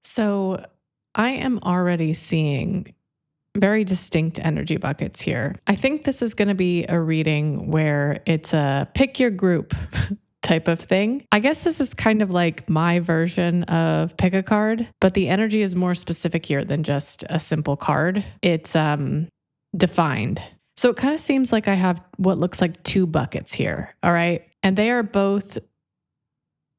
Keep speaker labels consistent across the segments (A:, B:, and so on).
A: So I am already seeing very distinct energy buckets here. I think this is going to be a reading where it's a pick your group type of thing. I guess this is kind of like my version of pick a card, but the energy is more specific here than just a simple card. It's defined. So it kind of seems like I have what looks like two buckets here. All right. And they are both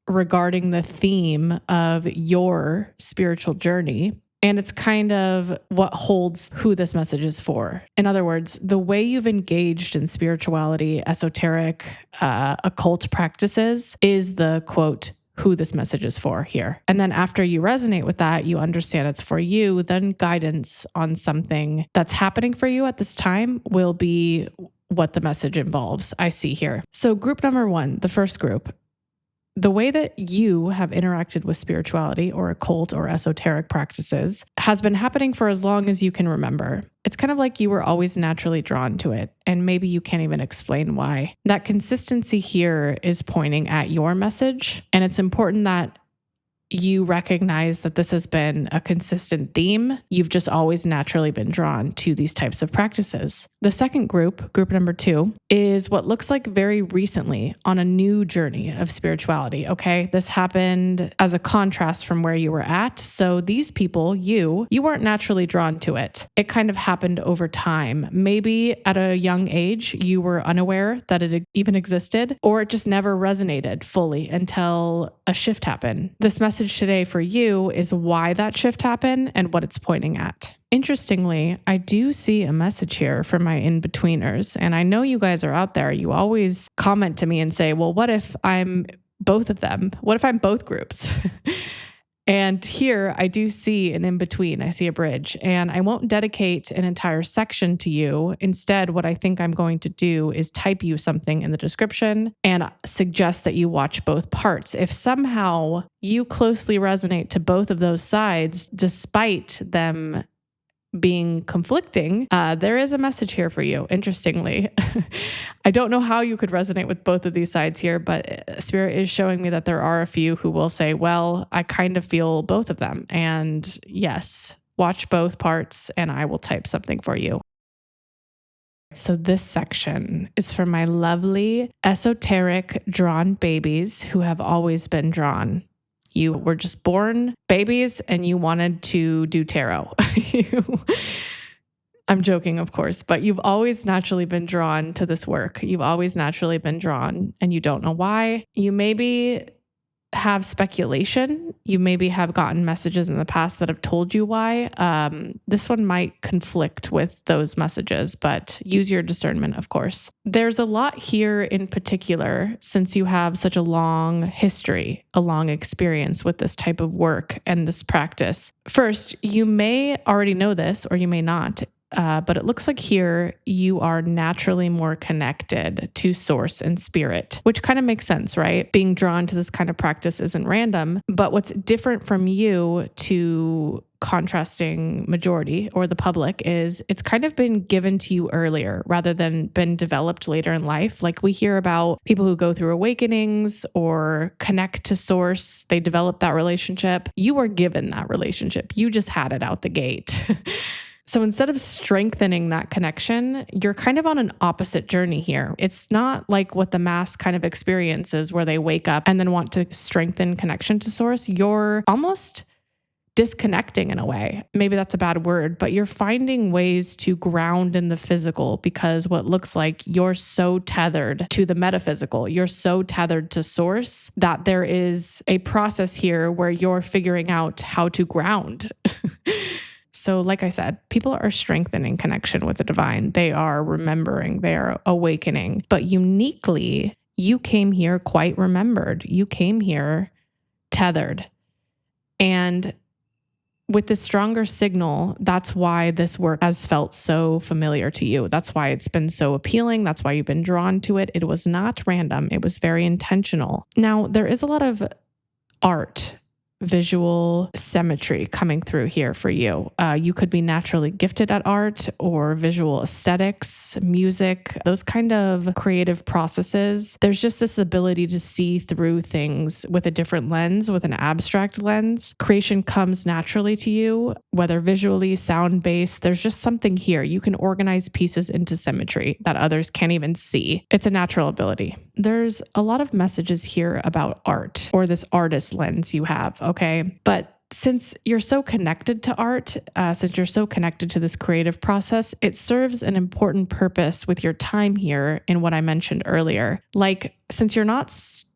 A: regarding the theme of your spiritual journey. And it's kind of what holds who this message is for. In other words, the way you've engaged in spirituality, esoteric, occult practices is the quote, who this message is for here. And then after you resonate with that, you understand it's for you, then guidance on something that's happening for you at this time will be what the message involves, I see here. So group number one, the first group, the way that you have interacted with spirituality or occult or esoteric practices has been happening for as long as you can remember. It's kind of like you were always naturally drawn to it, and maybe you can't even explain why. That consistency here is pointing at your message, and it's important that you recognize that this has been a consistent theme. You've just always naturally been drawn to these types of practices. The second group number two, is what looks like very recently on a new journey of spirituality, okay? This happened as a contrast from where you were at. So these people, you weren't naturally drawn to it. It kind of happened over time. Maybe at a young age, you were unaware that it even existed, or it just never resonated fully until a shift happened. This message today for you is why that shift happened and what it's pointing at. Interestingly, I do see a message here for my in-betweeners, and I know you guys are out there. You always comment to me and say, well, what if I'm both of them? What if I'm both groups? And here I do see an in-between. I see a bridge, and I won't dedicate an entire section to you. Instead, what I think I'm going to do is type you something in the description and suggest that you watch both parts. If somehow you closely resonate to both of those sides, despite them being conflicting, there is a message here for you, interestingly. I don't know how you could resonate with both of these sides here, but Spirit is showing me that there are a few who will say, well, I kind of feel both of them. And yes, watch both parts and I will type something for you. So this section is for my lovely esoteric drawn babies who have always been drawn. You were just born babies and you wanted to do tarot. I'm joking, of course, but you've always naturally been drawn to this work. You've always naturally been drawn and you don't know why. You maybe have speculation. You maybe have gotten messages in the past that have told you why. This one might conflict with those messages, but use your discernment, of course. There's a lot here in particular, since you have such a long history, a long experience with this type of work and this practice. First, you may already know this or you may not. But it looks like here you are naturally more connected to source and spirit, which kind of makes sense, right? Being drawn to this kind of practice isn't random. But what's different from you to contrasting majority or the public is it's kind of been given to you earlier rather than been developed later in life. Like we hear about people who go through awakenings or connect to source, they develop that relationship. You were given that relationship. You just had it out the gate. So instead of strengthening that connection, you're kind of on an opposite journey here. It's not like what the mass kind of experiences where they wake up and then want to strengthen connection to source. You're almost disconnecting in a way. Maybe that's a bad word, but you're finding ways to ground in the physical because what looks like you're so tethered to the metaphysical, you're so tethered to source that there is a process here where you're figuring out how to ground. So like I said, people are strengthening connection with the divine. They are remembering, they are awakening. But uniquely, you came here quite remembered. You came here tethered. And with this stronger signal, that's why this work has felt so familiar to you. That's why it's been so appealing. That's why you've been drawn to it. It was not random. It was very intentional. Now, there is a lot of art visual symmetry coming through here for you. You could be naturally gifted at art or visual aesthetics, music, those kind of creative processes. There's just this ability to see through things with a different lens, with an abstract lens. Creation comes naturally to you, whether visually, sound based. There's just something here. You can organize pieces into symmetry that others can't even see. It's a natural ability. There's a lot of messages here about art or this artist lens you have, okay? But since you're so connected to art, since you're so connected to this creative process, it serves an important purpose with your time here in what I mentioned earlier. Like, since you're not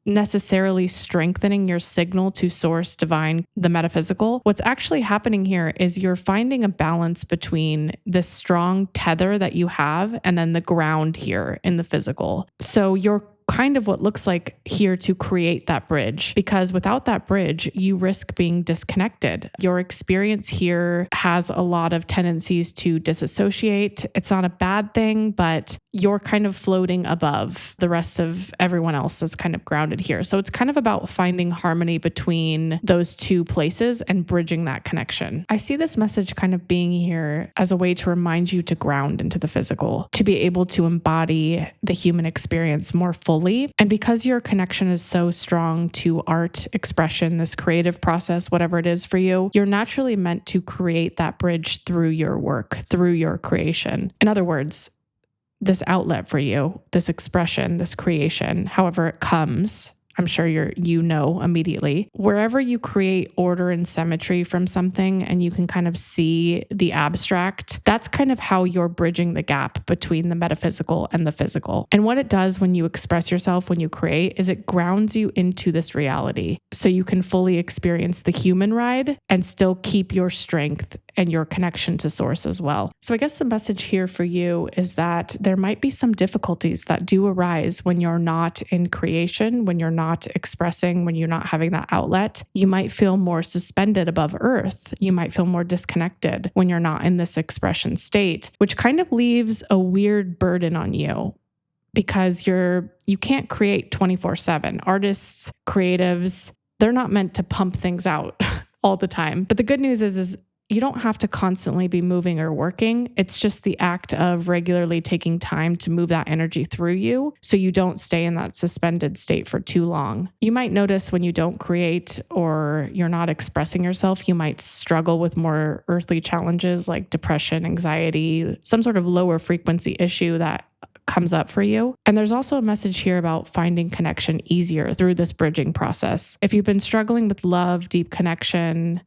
A: necessarily strengthening your signal to source, divine, the metaphysical, what's actually happening here is you're finding a balance between this strong tether that you have and then the ground here in the physical. So you're kind of what looks like here to create that bridge, because without that bridge, you risk being disconnected. Your experience here has a lot of tendencies to disassociate. It's not a bad thing, but you're kind of floating above the rest of everyone else that's kind of grounded here. So it's kind of about finding harmony between those two places and bridging that connection. I see this message kind of being here as a way to remind you to ground into the physical, to be able to embody the human experience more fully. And because your connection is so strong to art, expression, this creative process, whatever it is for you, you're naturally meant to create that bridge through your work, through your creation. In other words, this outlet for you, this expression, this creation, however it comes, I'm sure you know immediately. Wherever you create order and symmetry from something and you can kind of see the abstract, that's kind of how you're bridging the gap between the metaphysical and the physical. And what it does when you express yourself, when you create, is it grounds you into this reality so you can fully experience the human ride and still keep your strength and your connection to source as well. So I guess the message here for you is that there might be some difficulties that do arise when you're not in creation, when you're not expressing, when you're not having that outlet. You might feel more suspended above earth. You might feel more disconnected when you're not in this expression state, which kind of leaves a weird burden on you because you can't create 24/7. Artists, creatives, they're not meant to pump things out all the time. But the good news is you don't have to constantly be moving or working. It's just the act of regularly taking time to move that energy through you so you don't stay in that suspended state for too long. You might notice when you don't create or you're not expressing yourself, you might struggle with more earthly challenges like depression, anxiety, some sort of lower frequency issue that comes up for you. And there's also a message here about finding connection easier through this bridging process. If you've been struggling with love, deep connection,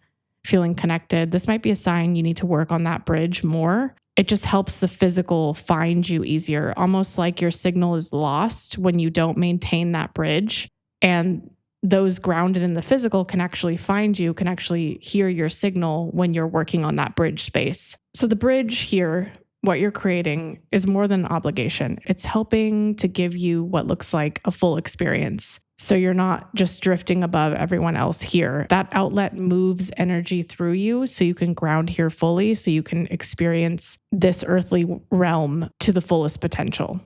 A: feeling connected, this might be a sign you need to work on that bridge more. It just helps the physical find you easier, almost like your signal is lost when you don't maintain that bridge. And those grounded in the physical can actually find you, can actually hear your signal when you're working on that bridge space. So the bridge here, what you're creating, is more than an obligation. It's helping to give you what looks like a full experience. So you're not just drifting above everyone else here. That outlet moves energy through you so you can ground here fully, so you can experience this earthly realm to the fullest potential.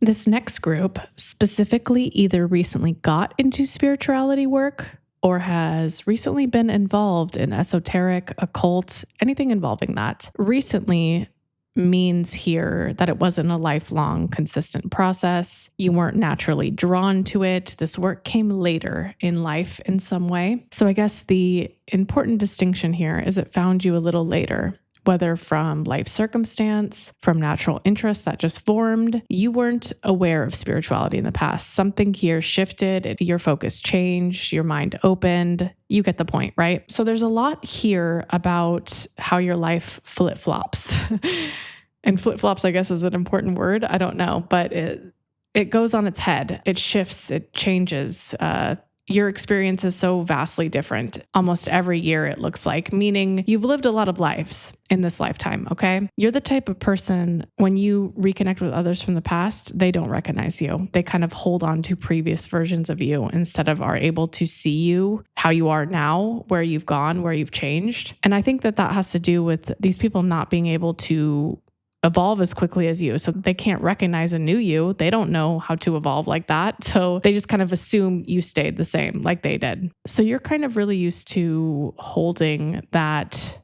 A: This next group specifically either recently got into spirituality work or has recently been involved in esoteric, occult, anything involving that. Recently means here that it wasn't a lifelong, consistent process. You weren't naturally drawn to it. This work came later in life in some way. So I guess the important distinction here is it found you a little later, whether from life circumstance, from natural interest that just formed. You weren't aware of spirituality in the past. Something here shifted, your focus changed, your mind opened. You get the point, right? So there's a lot here about how your life flip-flops. And flip-flops, I guess, is an important word. I don't know, but it goes on its head. It shifts, it changes. Your experience is so vastly different almost every year, it looks like, meaning you've lived a lot of lives in this lifetime, okay? You're the type of person, when you reconnect with others from the past, they don't recognize you. They kind of hold on to previous versions of you instead of are able to see you, how you are now, where you've gone, where you've changed. And I think that has to do with these people not being able to evolve as quickly as you. So they can't recognize a new you. They don't know how to evolve like that. So they just kind of assume you stayed the same like they did. So you're kind of really used to holding that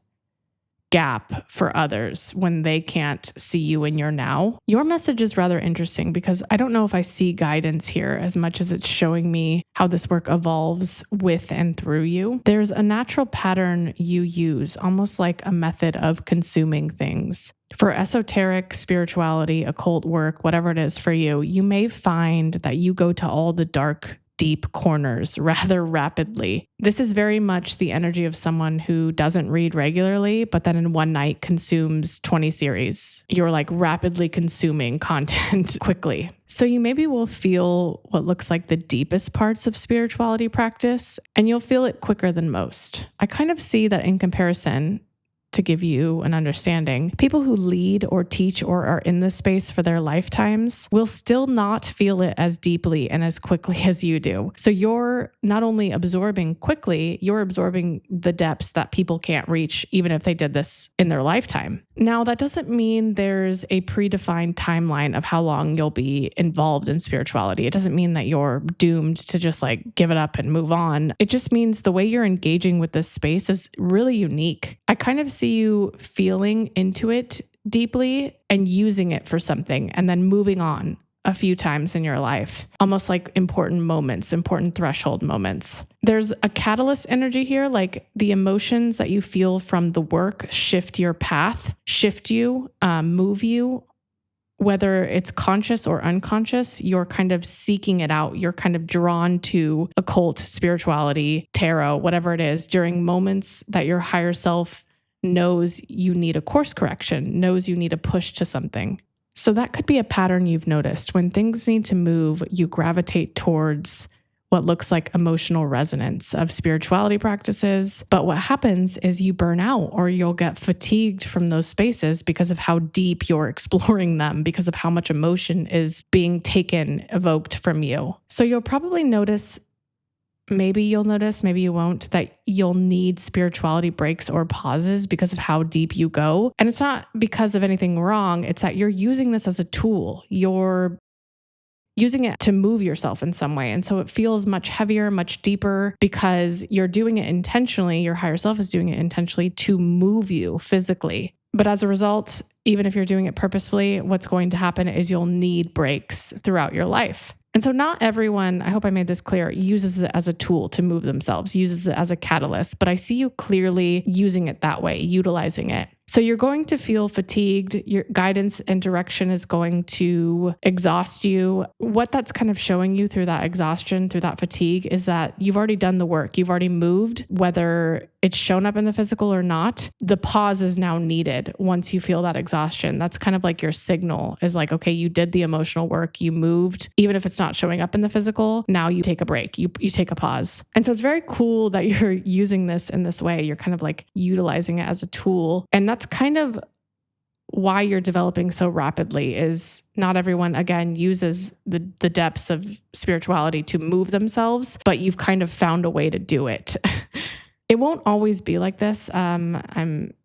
A: gap for others when they can't see you in your now. Your message is rather interesting because I don't know if I see guidance here as much as it's showing me how this work evolves with and through you. There's a natural pattern you use, almost like a method of consuming things. For esoteric spirituality, occult work, whatever it is for you, you may find that you go to all the dark, deep corners rather rapidly. This is very much the energy of someone who doesn't read regularly, but then in one night consumes 20 series. You're like rapidly consuming content quickly. So you maybe will feel what looks like the deepest parts of spirituality practice, and you'll feel it quicker than most. I kind of see that in comparison, to give you an understanding, people who lead or teach or are in this space for their lifetimes will still not feel it as deeply and as quickly as you do. So you're not only absorbing quickly, you're absorbing the depths that people can't reach, even if they did this in their lifetime. Now, that doesn't mean there's a predefined timeline of how long you'll be involved in spirituality. It doesn't mean that you're doomed to just like give it up and move on. It just means the way you're engaging with this space is really unique. I kind of see you feeling into it deeply and using it for something and then moving on a few times in your life, almost like important moments, important threshold moments. There's a catalyst energy here, like the emotions that you feel from the work shift your path, shift you, move you. Whether it's conscious or unconscious, you're kind of seeking it out. You're kind of drawn to occult, spirituality, tarot, whatever it is, during moments that your higher self knows you need a course correction, knows you need a push to something. So that could be a pattern you've noticed. When things need to move, you gravitate towards what looks like emotional resonance of spirituality practices. But what happens is you burn out or you'll get fatigued from those spaces because of how deep you're exploring them, because of how much emotion is being taken, evoked from you. So you'll probably notice, maybe you'll notice, maybe you won't, that you'll need spirituality breaks or pauses because of how deep you go. And it's not because of anything wrong. It's that you're using this as a tool. You're using it to move yourself in some way. And so it feels much heavier, much deeper because you're doing it intentionally. Your higher self is doing it intentionally to move you physically. But as a result, even if you're doing it purposefully, what's going to happen is you'll need breaks throughout your life. And so not everyone, I hope I made this clear, uses it as a tool to move themselves, uses it as a catalyst, but I see you clearly using it that way, utilizing it. So you're going to feel fatigued. Your guidance and direction is going to exhaust you. What that's kind of showing you through that exhaustion, through that fatigue, is that you've already done the work. You've already moved, whether it's shown up in the physical or not. The pause is now needed once you feel that exhaustion. That's kind of like your signal is like, okay, you did the emotional work, you moved, even if it's not showing up in the physical. Now you take a break, you take a pause. And so it's very cool that you're using this in this way. You're kind of like utilizing it as a tool. And that's kind of why you're developing so rapidly. Is not everyone, again, uses the depths of spirituality to move themselves, but you've kind of found a way to do it. It won't always be like this.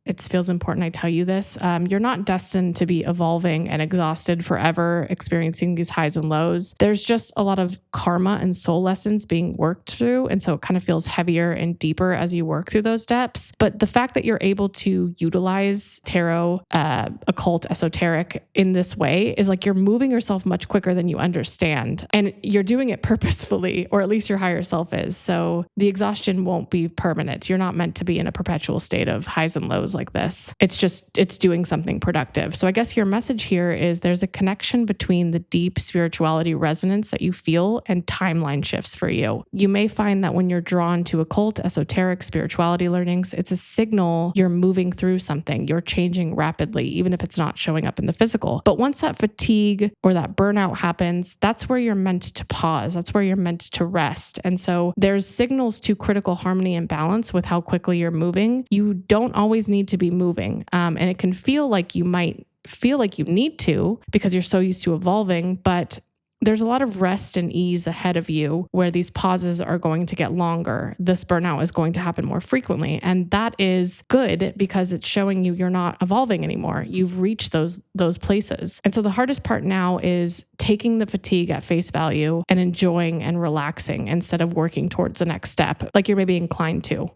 A: It feels important I tell you this. You're not destined to be evolving and exhausted forever, experiencing these highs and lows. There's just a lot of karma and soul lessons being worked through. And so it kind of feels heavier and deeper as you work through those depths. But the fact that you're able to utilize tarot, occult, esoteric in this way is like you're moving yourself much quicker than you understand. And you're doing it purposefully, or at least your higher self is. So the exhaustion won't be permanent. You're not meant to be in a perpetual state of highs and lows like this. It's doing something productive. So I guess your message here is there's a connection between the deep spirituality resonance that you feel and timeline shifts for you. You may find that when you're drawn to occult, esoteric spirituality learnings, it's a signal you're moving through something. You're changing rapidly, even if it's not showing up in the physical. But once that fatigue or that burnout happens, that's where you're meant to pause. That's where you're meant to rest. And so there's signals to critical harmony and balance with how quickly you're moving. You don't always need to be moving. And it can feel like you might feel like you need to because you're so used to evolving, but there's a lot of rest and ease ahead of you where these pauses are going to get longer. This burnout is going to happen more frequently. And that is good because it's showing you you're not evolving anymore. You've reached those places. And so the hardest part now is taking the fatigue at face value and enjoying and relaxing instead of working towards the next step, like you're maybe inclined to.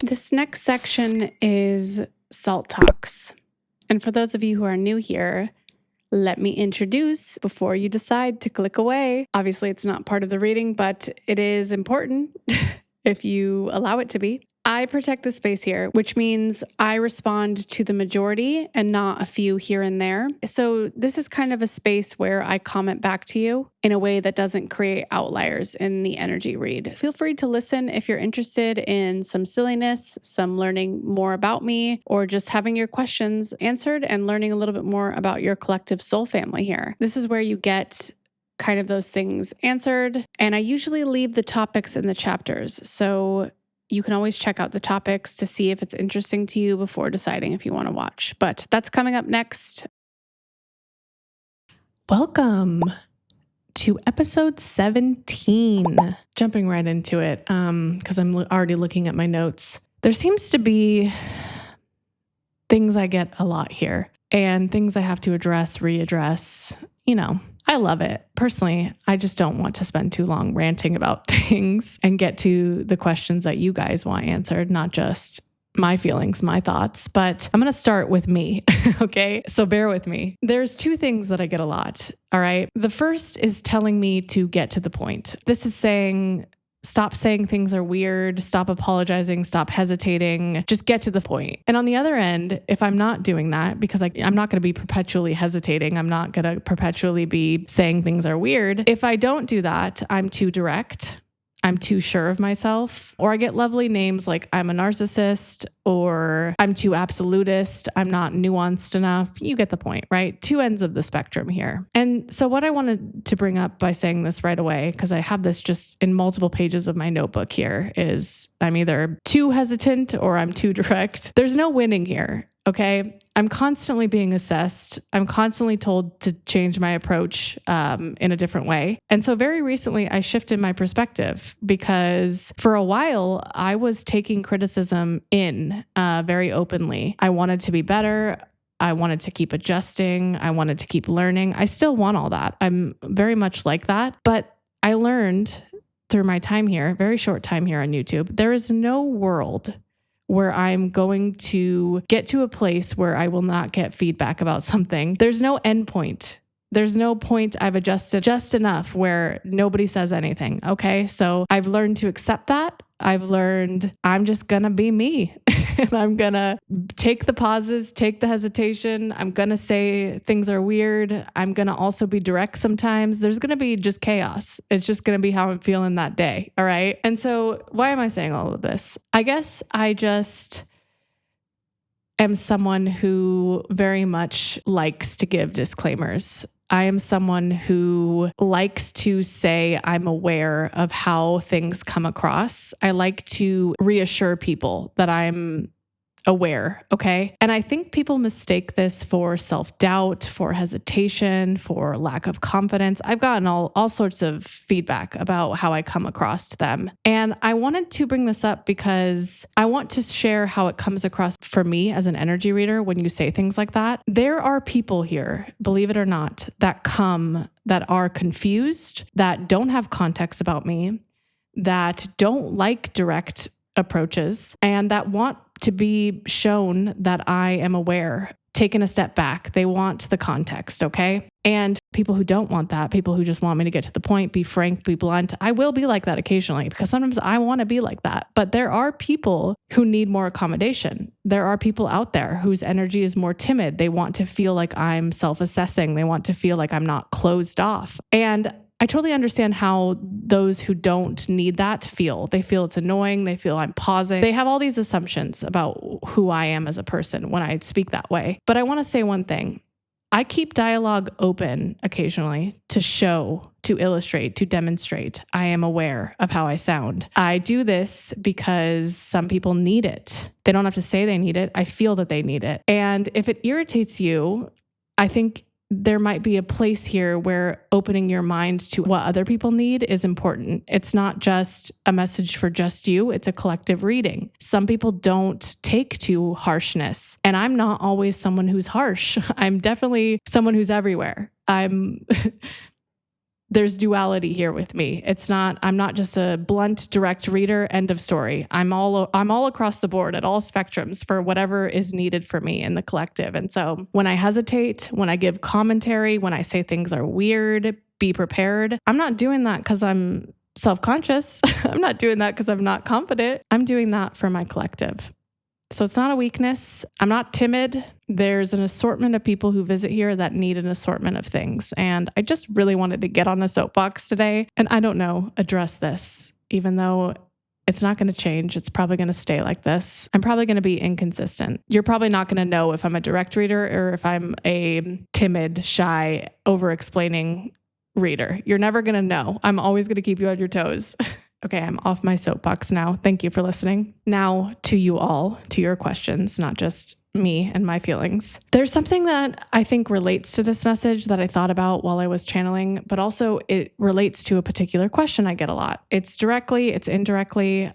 A: This next section is Salt Talks. And for those of you who are new here, let me introduce before you decide to click away. Obviously, it's not part of the reading, but it is important if you allow it to be. I protect the space here, which means I respond to the majority and not a few here and there. So this is kind of a space where I comment back to you in a way that doesn't create outliers in the energy read. Feel free to listen if you're interested in some silliness, some learning more about me, or just having your questions answered and learning a little bit more about your collective soul family here. This is where you get kind of those things answered. And I usually leave the topics in the chapters. So you can always check out the topics to see if it's interesting to you before deciding if you want to watch. But that's coming up next. Welcome to episode 17. Jumping right into it, because I'm already looking at my notes. There seems to be things I get a lot here and things I have to address, readdress. I love it. Personally, I just don't want to spend too long ranting about things and get to the questions that you guys want answered, not just my feelings, my thoughts. But I'm going to start with me, okay? So bear with me. There's two things that I get a lot, all right? The first is telling me to get to the point. This is saying, stop saying things are weird, stop apologizing, stop hesitating, just get to the point. And on the other end, if I'm not doing that, because I'm not going to be perpetually hesitating, I'm not going to perpetually be saying things are weird. If I don't do that, I'm too direct. I'm too sure of myself, or I get lovely names like I'm a narcissist, or I'm too absolutist, I'm not nuanced enough. You get the point, right? Two ends of the spectrum here. And so what I wanted to bring up by saying this right away, because I have this just in multiple pages of my notebook here, is I'm either too hesitant or I'm too direct. There's no winning here. Okay. I'm constantly being assessed. I'm constantly told to change my approach in a different way. And so very recently I shifted my perspective because for a while I was taking criticism in very openly. I wanted to be better. I wanted to keep adjusting. I wanted to keep learning. I still want all that. I'm very much like that. But I learned through my time here, very short time here on YouTube, there is no world where I'm going to get to a place where I will not get feedback about something. There's no end point. There's no point I've adjusted just enough where nobody says anything. Okay. So I've learned to accept that. I've learned I'm just going to be me and I'm going to take the pauses, take the hesitation. I'm going to say things are weird. I'm going to also be direct sometimes. There's going to be just chaos. It's just going to be how I'm feeling that day. All right. And so why am I saying all of this? I guess I just am someone who very much likes to give disclaimers. I am someone who likes to say I'm aware of how things come across. I like to reassure people that I'm aware, okay? And I think people mistake this for self-doubt, for hesitation, for lack of confidence. I've gotten all sorts of feedback about how I come across to them. And I wanted to bring this up because I want to share how it comes across for me as an energy reader when you say things like that. There are people here, believe it or not, that are confused, that don't have context about me, that don't like direct approaches, and that want to be shown that I am aware, taken a step back. They want the context, okay? And people who don't want that, people who just want me to get to the point, be frank, be blunt, I will be like that occasionally because sometimes I want to be like that. But there are people who need more accommodation. There are people out there whose energy is more timid. They want to feel like I'm self-assessing. They want to feel like I'm not closed off. And I totally understand how those who don't need that feel. They feel it's annoying. They feel I'm pausing. They have all these assumptions about who I am as a person when I speak that way. But I want to say one thing. I keep dialogue open occasionally to show, to illustrate, to demonstrate I am aware of how I sound. I do this because some people need it. They don't have to say they need it. I feel that they need it. And if it irritates you, I think there might be a place here where opening your mind to what other people need is important. It's not just a message for just you, it's a collective reading. Some people don't take to harshness, and I'm not always someone who's harsh. I'm definitely someone who's everywhere. There's duality here with me. I'm not just a blunt, direct reader, end of story. I'm all across the board at all spectrums for whatever is needed for me in the collective. And so when I hesitate, when I give commentary, when I say things are weird, be prepared. I'm not doing that because I'm self-conscious. I'm not doing that because I'm not confident. I'm doing that for my collective. So it's not a weakness. I'm not timid. There's an assortment of people who visit here that need an assortment of things. And I just really wanted to get on a soapbox today and address this, even though it's not going to change. It's probably going to stay like this. I'm probably going to be inconsistent. You're probably not going to know if I'm a direct reader or if I'm a timid, shy, over-explaining reader. You're never going to know. I'm always going to keep you on your toes. Okay, I'm off my soapbox now. Thank you for listening. Now to you all, to your questions, not just me and my feelings. There's something that I think relates to this message that I thought about while I was channeling, but also it relates to a particular question I get a lot. It's directly, it's indirectly.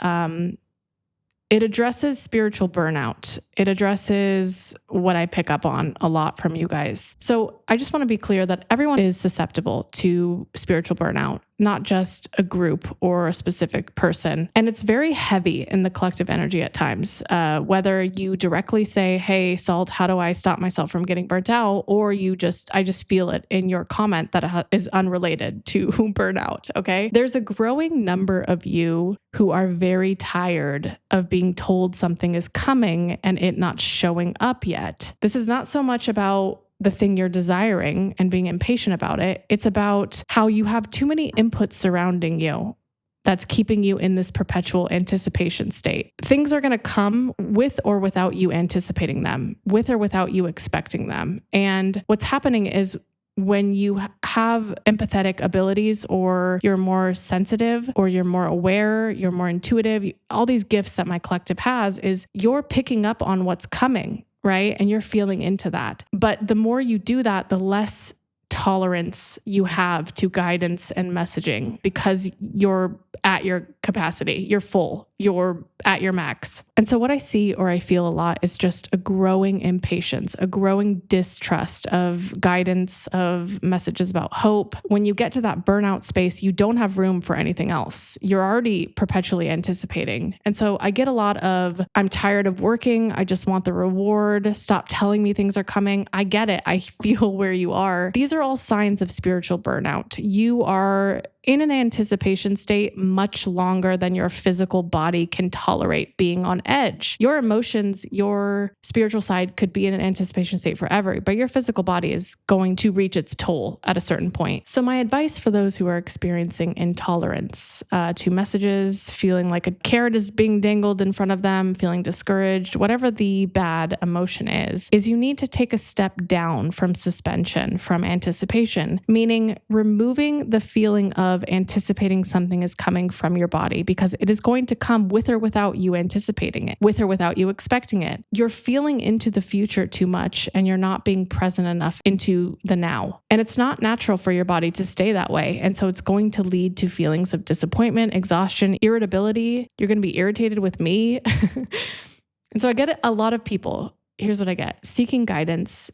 A: It addresses spiritual burnout. It addresses what I pick up on a lot from you guys. So I just want to be clear that everyone is susceptible to spiritual burnout, not just a group or a specific person. And it's very heavy in the collective energy at times, whether you directly say, hey, Salt, how do I stop myself from getting burnt out? Or I just feel it in your comment that is unrelated to burnout, okay? There's a growing number of you who are very tired of being told something is coming and it not showing up yet. This is not so much about the thing you're desiring and being impatient about it. It's about how you have too many inputs surrounding you that's keeping you in this perpetual anticipation state. Things are going to come with or without you anticipating them, with or without you expecting them. And what's happening is when you have empathetic abilities, or you're more sensitive, or you're more aware, you're more intuitive, all these gifts that my collective has, is you're picking up on what's coming, right? And you're feeling into that. But the more you do that, the less tolerance you have to guidance and messaging, because you're at your capacity, you're full, you're at your max. And so what I see or I feel a lot is just a growing impatience, a growing distrust of guidance, of messages about hope. When you get to that burnout space, you don't have room for anything else. You're already perpetually anticipating. And so I get a lot of, I'm tired of working. I just want the reward. Stop telling me things are coming. I get it. I feel where you are. These are all signs of spiritual burnout. You are in an anticipation state much longer than your physical body can tolerate being on edge. Your emotions, your spiritual side could be in an anticipation state forever, but your physical body is going to reach its toll at a certain point. So my advice for those who are experiencing intolerance to messages, feeling like a carrot is being dangled in front of them, feeling discouraged, whatever the bad emotion is you need to take a step down from suspension, from anticipation, meaning removing the feeling of anticipating something is coming from your body, because it is going to come with or without you anticipating it, with or without you expecting it. You're feeling into the future too much, and you're not being present enough into the now. And it's not natural for your body to stay that way. And so it's going to lead to feelings of disappointment, exhaustion, irritability. You're going to be irritated with me. And so I get a lot of people, here's what I get: seeking guidance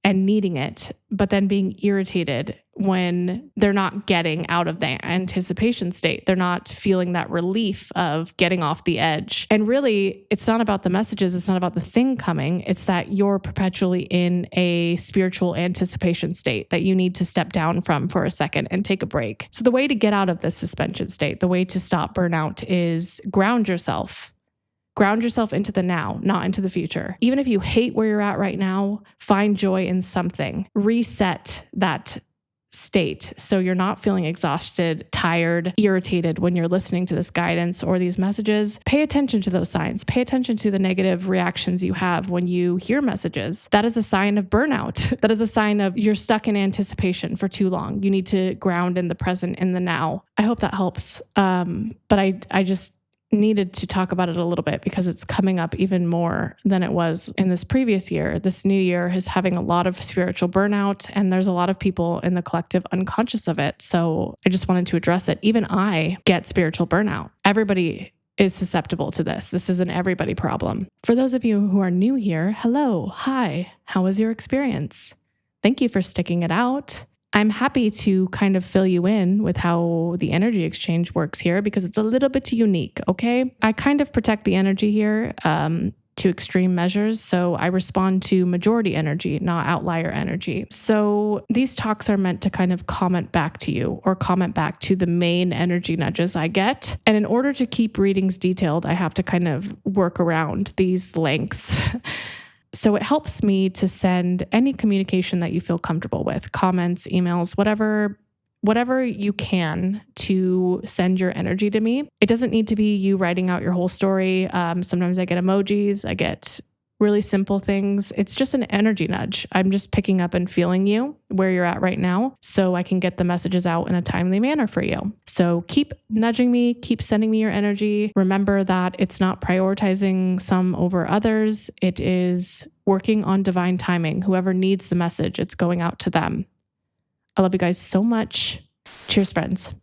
A: and needing it, but then being irritated when they're not getting out of the anticipation state. They're not feeling that relief of getting off the edge. And really, it's not about the messages. It's not about the thing coming. It's that you're perpetually in a spiritual anticipation state that you need to step down from for a second and take a break. So the way to get out of this suspension state, the way to stop burnout, is ground yourself. Ground yourself into the now, not into the future. Even if you hate where you're at right now, find joy in something. Reset that state so you're not feeling exhausted, tired, irritated when you're listening to this guidance or these messages. Pay attention to those signs. Pay attention to the negative reactions you have when you hear messages. That is a sign of burnout. That is a sign of you're stuck in anticipation for too long. You need to ground in the present, in the now. I hope that helps. But I just needed to talk about it a little bit because it's coming up even more than it was in this previous year. This new year is having a lot of spiritual burnout, and there's a lot of people in the collective unconscious of it. So I just wanted to address it. Even I get spiritual burnout. Everybody is susceptible to this. This is an everybody problem. For those of you who are new here, hello, hi, how was your experience? Thank you for sticking it out. I'm happy to kind of fill you in with how the energy exchange works here because it's a little bit unique, okay? I kind of protect the energy here to extreme measures, so I respond to majority energy, not outlier energy. So these talks are meant to kind of comment back to you or comment back to the main energy nudges I get. And in order to keep readings detailed, I have to kind of work around these lengths. So it helps me to send any communication that you feel comfortable with, comments, emails, whatever you can to send your energy to me. It doesn't need to be you writing out your whole story. Sometimes I get emojis, I get really simple things. It's just an energy nudge. I'm just picking up and feeling you where you're at right now so I can get the messages out in a timely manner for you. So keep nudging me, keep sending me your energy. Remember that it's not prioritizing some over others. It is working on divine timing. Whoever needs the message, it's going out to them. I love you guys so much. Cheers, friends.